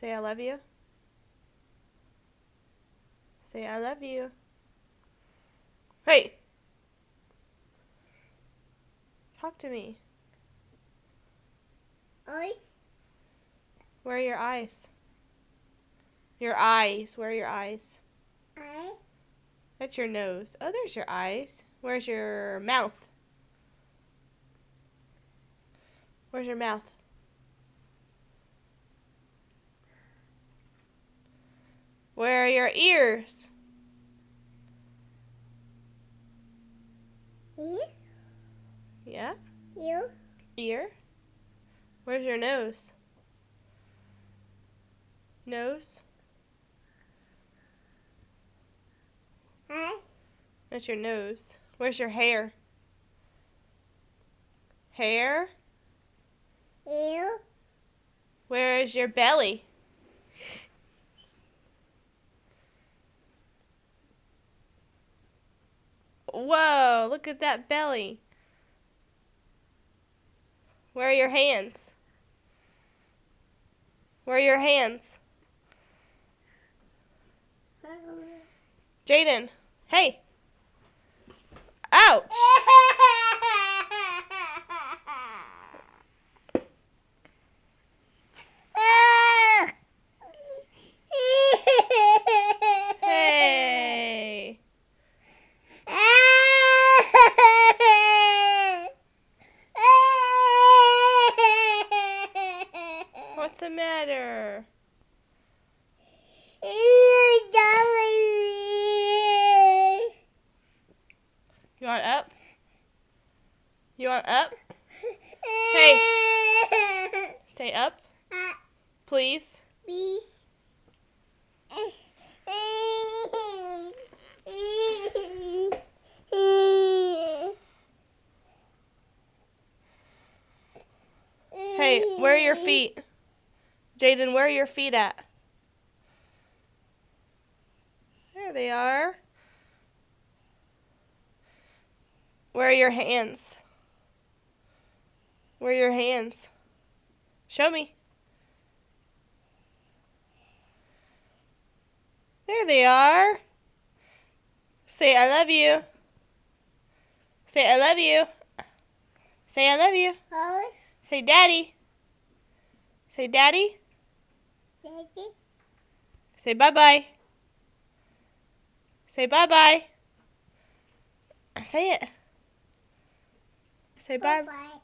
Say I love you. Say I love you. Hey! Talk to me. Oi. Where are your eyes? Your eyes. Where are your eyes? I. That's your nose. Oh, there's your eyes. Where's your mouth? Where's your mouth? Where are your ears? Here. Yeah? You. Ear? Where's your nose? Nose? I. That's your nose. Where's your hair? Hair? You. Where is your belly? Whoa, look at that belly. Where are your hands? Where are your hands? Jaden, hey. Ouch! Hey. What's the matter? You want up? You want up? Hey. Stay up, please. Hey, where are your feet? Jaden, where are your feet at? There they are. Where are your hands? Where are your hands? Show me. There they are. Say I love you. Say I love you. Say I love you. Say daddy. Say daddy. Say bye-bye. Say bye-bye. Say it. Say bye. Bye.